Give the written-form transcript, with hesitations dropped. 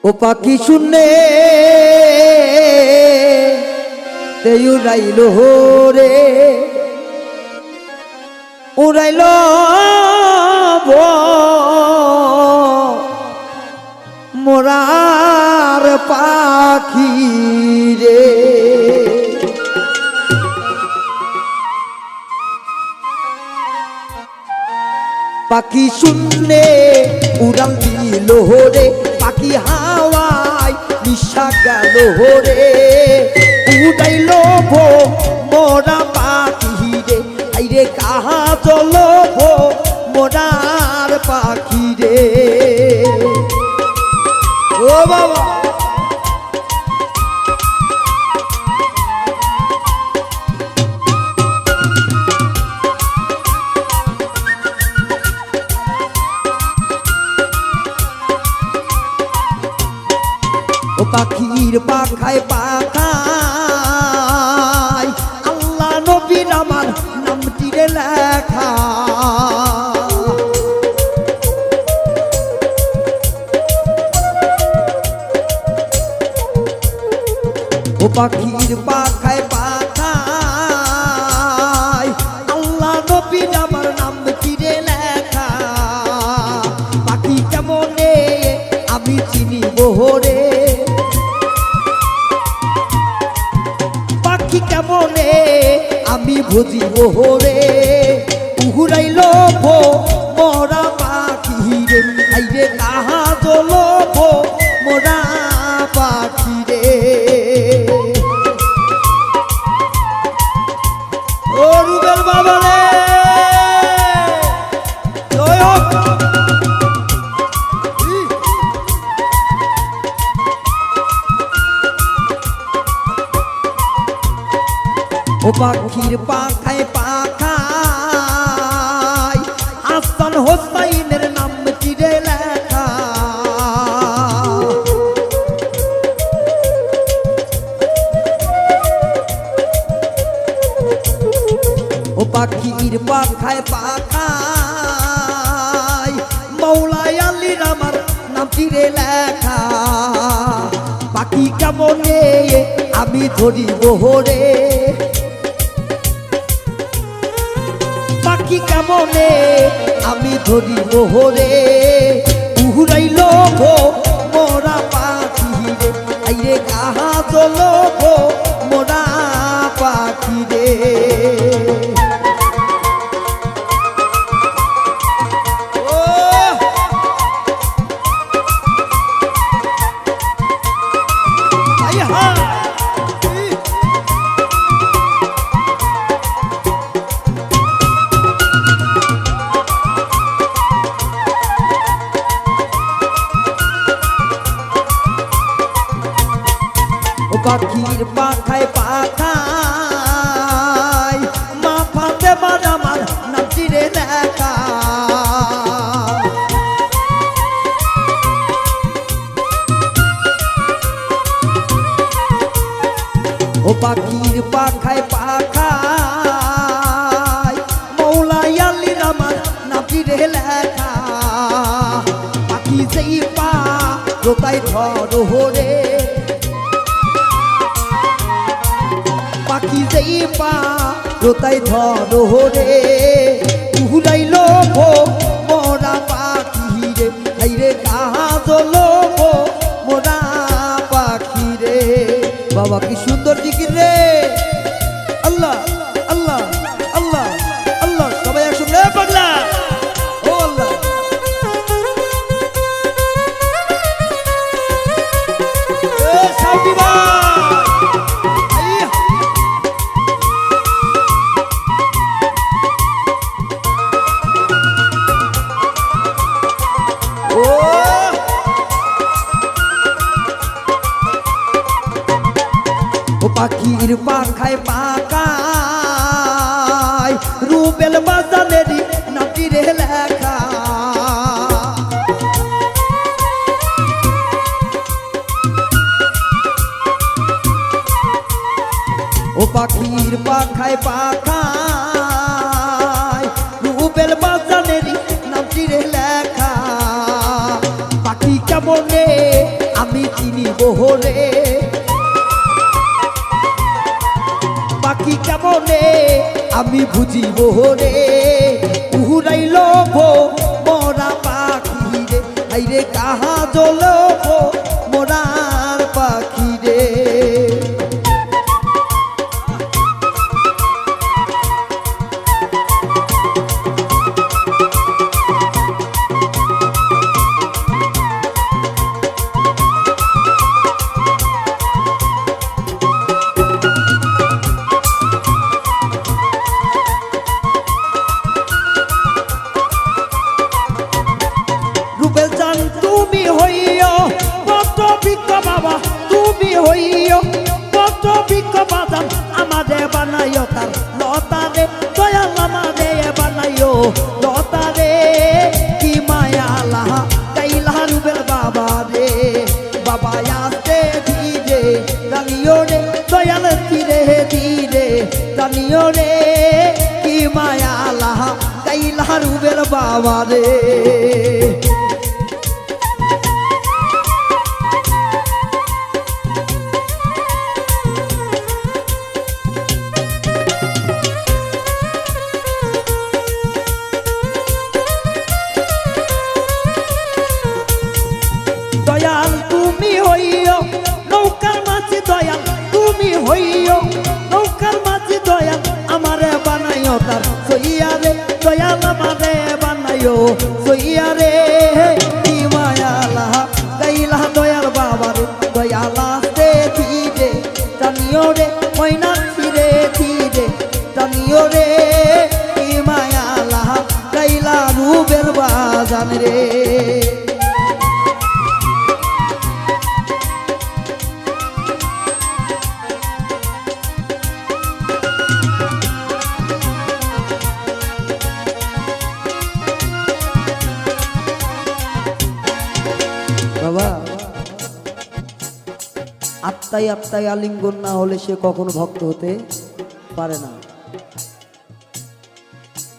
ও পাখি শুনে তে উড়াইল রে উড়াইল মোরার পাখি রে পাখি শুনে উড়াল দিল রে পাখি হাওয়ায় নিশা গেল রে উড়াইল মোরা পাখি রে আইরে কাহা চল মোরার পাখি রে ও বাবা পাখির পাখায় পাখায় আল্লাহ নবীর আমার নামটি রে লেখা ও পাখির পাখায় পাখায় আল্লাহ নবীর আমার নামটি রে লেখা পাখি কেমনে আমি চিনিব রে কেমনে আমি বুঝিব রে উড়াইল মোরা পাখি রে আইরে কাহা চল মোরা পাখি রে ও রুবেল বাবা রে ও পাখির পাখায় পাখায় হাসান হোসাইনের নাম চিরে লেখা ও পাখির পাখায় পাখায় মৌলাই আলীর আমার নাম চিরে লেখা পাখি কেমনে আমি ধরিব রে পাখি কেমনে আমি ধরিব রে উড়াইল মোরা পাখি রে আইরে কাহা চল মোরা পাখি রে পাখির পাখায় পাখায় মা ফাতে আমার নামটি রে লেখা ও পাখির পাখায় পাখায় মৌলাই আলীর আমার নামটি রে লেখা পাখি যেই পা রোতায় ধর রে পাখি যেই পা রোতায় ধর রে উড়াইল মোরা পাখি রে আইরে কাহা চল মোরা পাখি রে বাবা কি সুন্দর জিকির রে আল্লাহ আল্লাহ আল্লাহ আল্লাহ সবাই একসঙ্গে পাগলা ও আল্লাহ সাউদি ভাই ও পাখির পাখায় পাখায় রুবেল বাজানেরই নামটি রে লেখা ও পাখির পাখায় পাখায় রুবেল বাজানেরই নামটি রে লেখা পাখি কেমনে আমি রে পাখি কেমনে আমি বুঝিব রে উহুরাইল মোরা পাখি রে আইরে কাহা জল মোরার পাখি রে তুমি হইও কত বিক বাবা তুমি হইও কত বিক বাদাম আমাদের বানাইও তার লতারে দয়াল আমাদের বানাইও লতারে কি মায়া লাহা গাইলা রুবেল বাবা রে বাবা আসতে ধীরে জানিও রে দয়াল ধীরে ধীরে জানিও রে কি মায়া লাহা গাইলা রুবেল বাবা রে দয়াল তুমি হইও নৌকার মাঝি দয়াল তুমি হইও নৌকার মাঝি দয়াল আমারে বানাইও তার সইয়ারে দয়াল আমারে বানাইও সইয়ারে কি মায়ালা গাইলা দয়াল বাবারে দয়াল আসতে ধীরে জানিও রে ময়না ধীরে ধীরে জানিও রে কি মায়ালা গাইলা রুবেল বাজান রে বাবা আত্মায় আত্মায় আলিঙ্গন না হলে সে কখনো ভক্ত হতে পারে না।